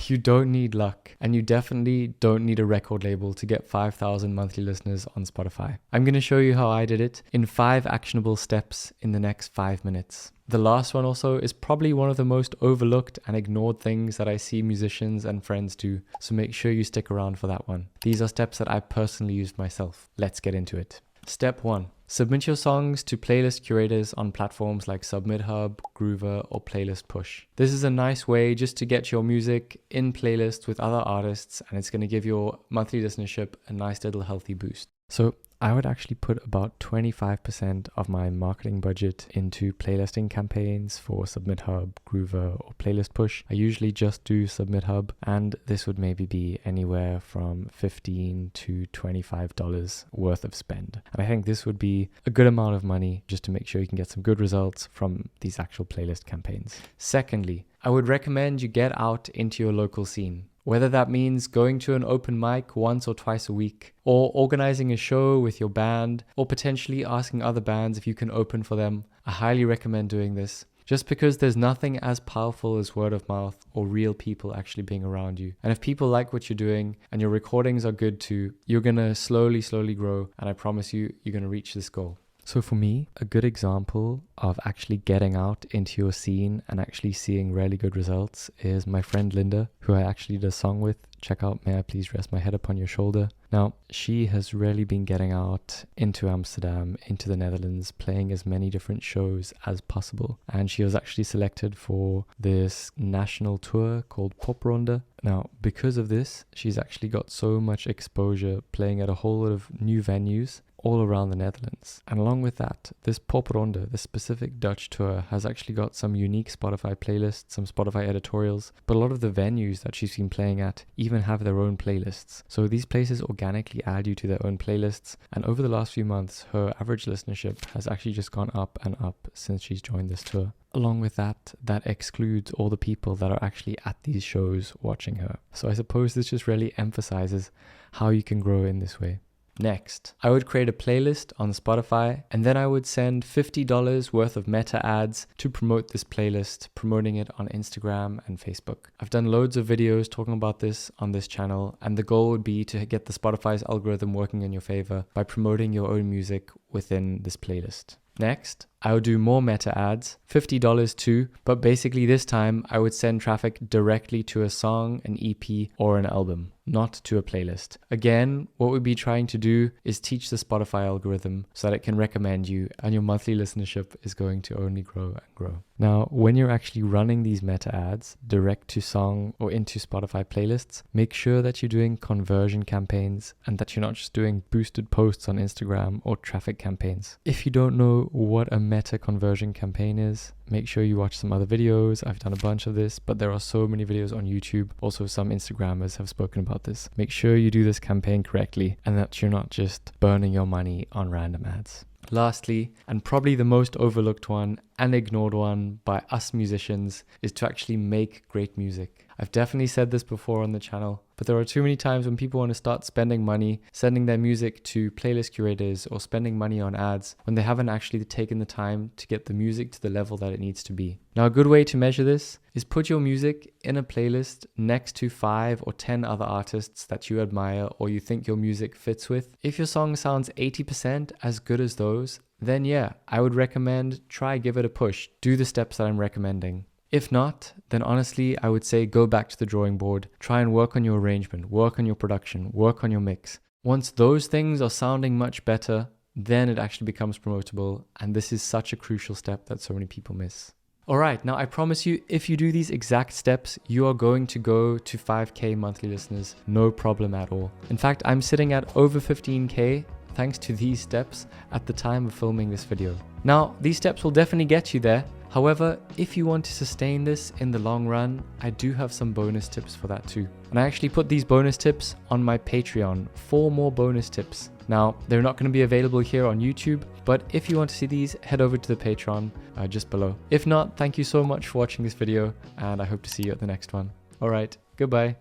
You don't need luck, and you definitely don't need a record label to get 5,000 monthly listeners on Spotify. I'm going to show you how I did it in 5 actionable steps in the next 5 minutes. The last one also is probably one of the most overlooked and ignored things that I see musicians and friends do, so make sure you stick around for that one. These are steps that I personally used myself. Let's get into it. Step 1. Submit your songs to playlist curators on platforms like Submit Hub, Groover, or Playlist Push. This is a nice way just to get your music in playlists with other artists, and it's going to give your monthly listenership a nice little healthy boost. So I would actually put about 25% of my marketing budget into playlisting campaigns for Submit Hub, Groover, or Playlist Push. I usually just do Submit Hub, and this would maybe be anywhere from $15 to $25 worth of spend. And I think this would be a good amount of money just to make sure you can get some good results from these actual playlist campaigns. Secondly, I would recommend you get out into your local scene. Whether that means going to an open mic once or twice a week, or organizing a show with your band, or potentially asking other bands if you can open for them, I highly recommend doing this. Just because there's nothing as powerful as word of mouth or real people actually being around you. And if people like what you're doing and your recordings are good too, you're gonna slowly grow, and I promise you, you're gonna reach this goal. So for me, a good example of actually getting out into your scene and actually seeing really good results is my friend Linda, who I actually did a song with. Check out May I Please Rest My Head Upon Your Shoulder. Now, she has really been getting out into Amsterdam, into the Netherlands, playing as many different shows as possible. And she was actually selected for this national tour called Popronde. Now, because of this, she's actually got so much exposure playing at a whole lot of new venues all around the Netherlands. And along with that, this Popronde, this specific Dutch tour, has actually got some unique Spotify playlists, some Spotify editorials, but a lot of the venues that she's been playing at even have their own playlists. So these places organically add you to their own playlists, and over the last few months, her average listenership has actually just gone up and up since she's joined this tour. Along with that, that excludes all the people that are actually at these shows watching her. So I suppose this just really emphasizes how you can grow in this way. Next, I would create a playlist on Spotify, and then I would send $50 worth of meta ads to promote this playlist, promoting it on Instagram and Facebook. I've done loads of videos talking about this on this channel, and the goal would be to get the Spotify's algorithm working in your favor by promoting your own music within this playlist. Next, I would do more meta ads, $50 too, but basically this time I would send traffic directly to a song, an EP, or an album, not to a playlist. Again, what we'd be trying to do is teach the Spotify algorithm so that it can recommend you, and your monthly listenership is going to only grow and grow. Now, when you're actually running these meta ads direct to song or into Spotify playlists, make sure that you're doing conversion campaigns and that you're not just doing boosted posts on Instagram or traffic campaigns. If you don't know what a meta conversion campaign is, make sure you watch some other videos. I've done a bunch of this, but there are so many videos on YouTube. Also, some Instagrammers have spoken about this. Make sure you do this campaign correctly and that you're not just burning your money on random ads. Lastly, and probably the most overlooked one and ignored one by us musicians, is to actually make great music. I've definitely said this before on the channel, but there are too many times when people want to start spending money, sending their music to playlist curators or spending money on ads when they haven't actually taken the time to get the music to the level that it needs to be. Now, a good way to measure this is put your music in a playlist next to 5 or 10 other artists that you admire or you think your music fits with. If your song sounds 80% as good as those, then yeah, I would recommend try give it a push. Do the steps that I'm recommending. If not, then honestly, I would say go back to the drawing board, try and work on your arrangement, work on your production, work on your mix. Once those things are sounding much better, then it actually becomes promotable, and this is such a crucial step that so many people miss. Alright, now I promise you, if you do these exact steps, you are going to go to 5k monthly listeners, no problem at all. In fact, I'm sitting at over 15k thanks to these steps at the time of filming this video. Now, these steps will definitely get you there. However, if you want to sustain this in the long run, I do have some bonus tips for that too. And I actually put these bonus tips on my Patreon, 4 more bonus tips. Now, they're not going to be available here on YouTube, but if you want to see these, head over to the Patreon just below. If not, thank you so much for watching this video, and I hope to see you at the next one. Alright, goodbye.